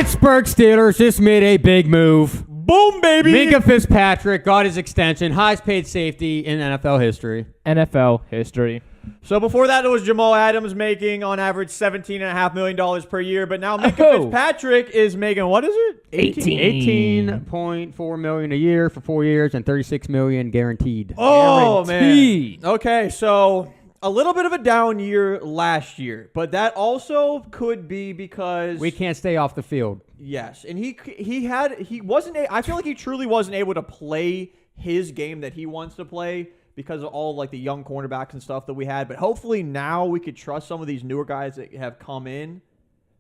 Pittsburgh Steelers just made a big move. Boom, baby. Minkah Fitzpatrick got his extension. Highest paid safety in NFL history. NFL history. So before that, it was Jamal Adams making on average $17.5 million per year. But now Minkah Fitzpatrick is making, what is it? $18.4 million a year for 4 years and $36 million guaranteed. Oh, Guaranteed. man. Okay, so a little bit of a down year last year. But that also could be because We can't stay off the field. yes, and he wasn't. I feel like he truly wasn't able to play his game that he wants to play because of all like the young cornerbacks and stuff that we had. But hopefully now we could trust some of these newer guys that have come in,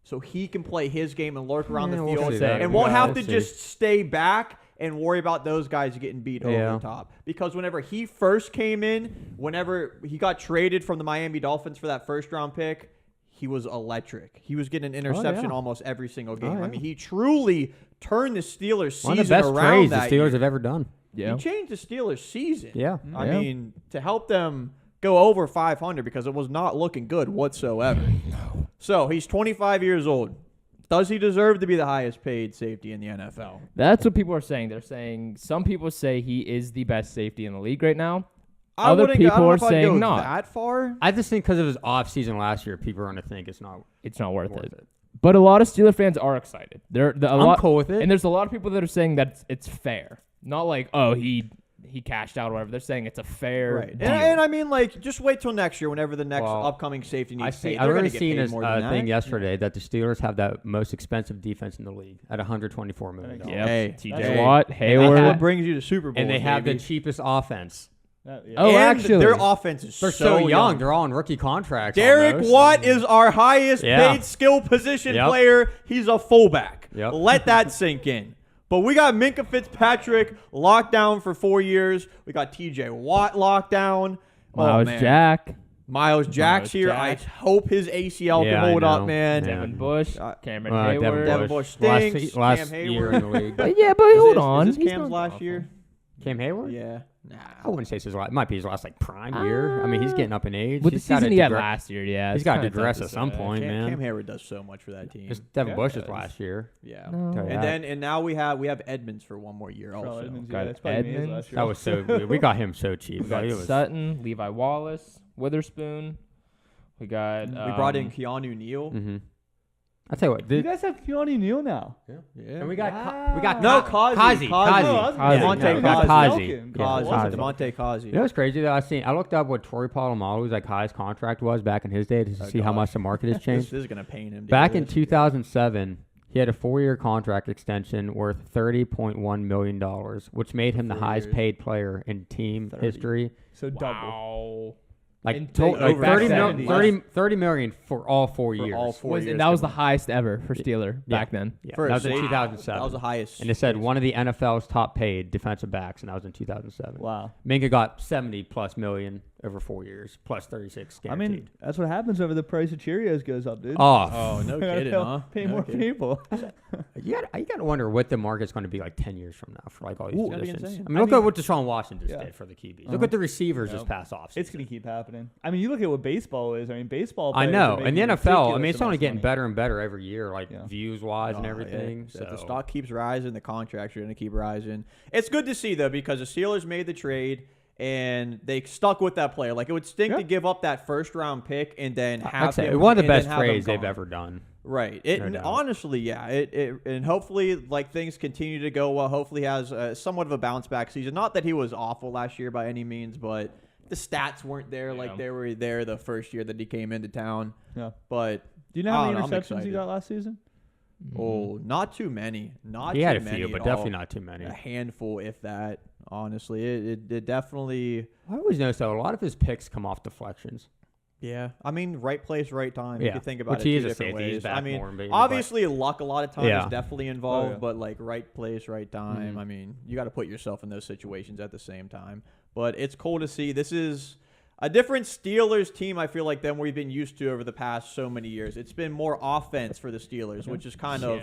so he can play his game and lurk around the we'll field see that. and won't have to We'll see. just stay back and worry about those guys getting beat over the top. Because whenever he first came in, whenever he got traded from the Miami Dolphins for that first-round pick, he was electric. He was getting an interception almost every single game. I mean, he truly turned the Steelers season One of the best around trades the that Steelers year. have ever done. Yeah. He changed the Steelers' season. Yeah. I mean, to help them go over 500 because it was not looking good whatsoever. No. So he's 25 years old. Does he deserve to be the highest paid safety in the NFL? That's what people are saying. They're saying some people say he is the best safety in the league right now. I Other wouldn't- I people don't know are if I'd saying go not. that far. I just think because of his offseason last year, people are going to think it's not worth worth it. it. But a lot of Steeler fans are excited. I'm cool with it. And there's a lot of people that are saying that it's fair. Not like, oh, he cashed out or whatever. They're saying it's a fair deal. And I mean, like, just wait till next year whenever the next Well, upcoming safety needs paid. I've They're already going to get seen paid a more than that. thing yesterday that the Steelers have the most expensive defense in the league at $124 million. Yep. Hey, TJ hey. Watt, Hayward. What brings you to Super Bowl? And they have the cheapest offense. Oh, and actually. their offense is They're so young. They're all on rookie contracts. Derek almost. Watt is our highest Yeah. paid skill position Yep. player. He's a fullback. Yep. Let that sink in. But we got Minkah Fitzpatrick locked down for 4 years. We got TJ Watt locked down. Miles man. Jack. Miles Jack's here. Jack. I hope his ACL Yeah, can hold I up, know. man. Yeah. Devin Bush. Cameron Hayward. Devin Bush stinks. Last Cam year Hayward. in the league. But yeah, but hold on. Is this He's Cam's not last awful. year? Cam Hayward? Yeah. I wouldn't say it's his last. It might be his last like prime year. I mean, he's getting up in age. With the He's gotta season he had digre- last year, yeah. He's it's got to kinda tough digress to at some say. point, Cam man. Hayward does so much for that team. It's Devin Bush's does. last year. Yeah. No. Tell you And that. then now we have Edmonds for one more year also. Edmonds, Got that's probably me Edmonds. last year. That was so weird. We got him so cheap. We got It was- Sutton, Levi Wallace, Witherspoon. We got. We brought in Keanu Neal. Mhm. I'll tell you what. You guys have Keanu Neal now. Yeah. And we got Kazi. Demonte we got Kazi. Kazi. Kazi. Demonte Kazi. You know what's crazy though? I looked up what Torrey Polamalu's like highest contract was back in his day to see how much the market has This changed. is going to pain him. to Back do in this. 2007, he had a 4-year contract extension worth $30.1 million, which made him the 4 highest years. paid player in team 30. history. So double. Wow. Like, And like over 30, 70. 30 million for all 4 For years. all 4 years. And that was the highest ever for Steeler back then. Yeah, For that a was in safety. 2007. That was the highest. And it said one of the NFL's top paid defensive backs, and that was in 2007. Wow. Minkah got 70 plus million over 4 years, plus 36 I guaranteed. mean, that's what happens whenever the price of Cheerios goes up, dude. Oh, no kidding, huh? Pay No more kidding. people. you got to wonder what the market's going to be like 10 years from now for like all these Ooh, that'd be positions. insane. I mean, look at what Deshaun Watson just yeah. did for the QBs. Look at the receivers this Yep. past offseason. It's going to keep happening. I mean, you look at what baseball is. I mean, baseball I players know. are And the making NFL, I ridiculous mean, it's only amounts of getting money. better and better every year, like Yeah. views-wise and Oh, everything. yeah. If the So. stock keeps rising, the contracts are going to keep rising. It's good to see, though, because the Steelers made the trade, and they stuck with that player. Like, it would stink Yeah. to give up that first-round pick and then I'd have say him, one of the and then best have him trades they've gone. ever done. Right. No And doubt. honestly, yeah. And hopefully, like, things continue to go well. Hopefully, he has somewhat of a bounce back season. Not that he was awful last year by any means, but the stats weren't there like they were there the first year that he came into town. Yeah. But Do you know how many I don't know, I'm interceptions he excited. got last season? oh, not too many. Not He too had a many few, at but all. definitely not too many. A handful, if that. Honestly, it definitely. I always notice, though, a lot of his picks come off deflections. Yeah, I mean, right place, right time. You Yeah, can think about which it he two is a different safety. He's ways. back I mean, more, maybe, obviously, luck a lot of times Yeah. is definitely involved, Oh, yeah. but like right place, right time. Mhm. I mean, you got to put yourself in those situations at the same time. But it's cool to see. This is a different Steelers team, I feel like, than we've been used to over the past so many years. It's been more offense for the Steelers, which has kind of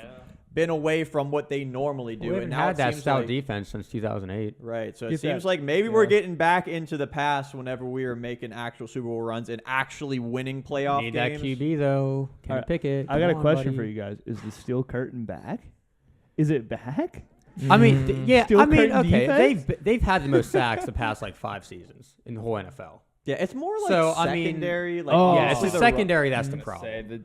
been away from what they normally do. We And haven't now had it that seems stout like, defense since 2008. right. So it Get seems that- like maybe we're yeah. getting back into the past whenever we were making actual Super Bowl runs and actually winning playoff Need games. that QB though. Can Alright, Pickett. I got a Come on, question buddy. for you guys. Is the steel curtain back? Is it back? I mean, yeah. Steel I mean, curtain okay. defense? They've had the most sacks the past like 5 seasons in the whole NFL. Yeah, it's more like So, I mean- secondary. Like Oh, yeah, obviously it's the the ru- secondary that's the I'm gonna say problem. that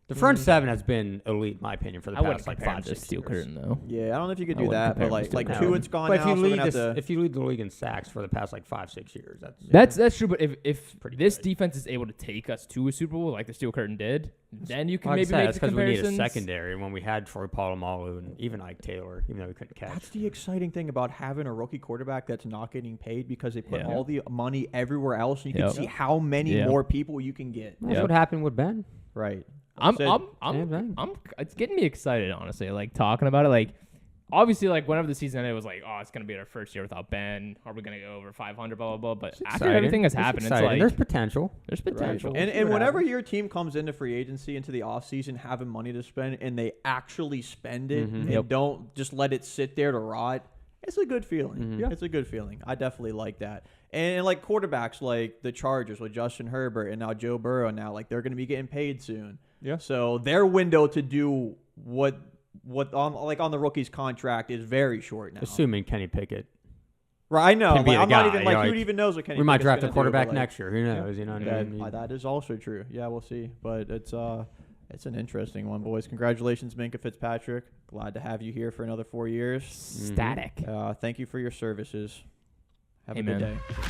The front seven has been elite, in my opinion, for the I wouldn't past like compare 5, him to 6 Steel years. Curtain though. Yeah, I don't know if you could I do wouldn't that, but compare him to like Steel two, Curtain. it's gone But if now. you So we're lead gonna have to. if you lead the league in sacks for the past like 5, 6 years, That's true. But if Pretty this good. defense is able to take us to a Super Bowl like the Steel Curtain did, then you can like I maybe said, make that's the because we need a comparisons. secondary when we had Troy Polamalu and even Ike Taylor, even though we couldn't catch. That's the exciting thing about having a rookie quarterback that's not getting paid because they put Yeah. all the money everywhere else, and you Yep. can see how many Yeah. more people you can get. That's Yeah. what happened with Ben. Right. I'm Same thing. it's getting me excited, honestly. Like talking about it, like obviously, like whenever the season ended, it was like, oh, it's gonna be our first year without Ben. Are we gonna go over 500? Blah blah blah. But It's after exciting. everything has It's happened, it's exciting. like There's potential. there's potential. And see what whenever happens. your team comes into free agency into the offseason having money to spend and they actually spend it Mhm. and Yep. don't just let it sit there to rot, it's a good feeling. Mhm. Yeah. It's a good feeling. I definitely like that. And like quarterbacks like the Chargers with Justin Herbert and now Joe Burrow now, like they're going to be getting paid soon. Yeah. So their window to do what on the rookie's contract is very short now. Assuming Kenny Pickett. Right, I know. Can be Like, the I'm not guy, even you like know, who like, even knows what Kenny We might Pickett's draft a gonna do, quarterback but, like, next year. Who knows? You know what I that, mean? that is also true. Yeah, we'll see. But it's an interesting one, boys. Congratulations, Minkah Fitzpatrick. Glad to have you here for another 4 years. Static. Thank you for your services. Have a Amen. good day.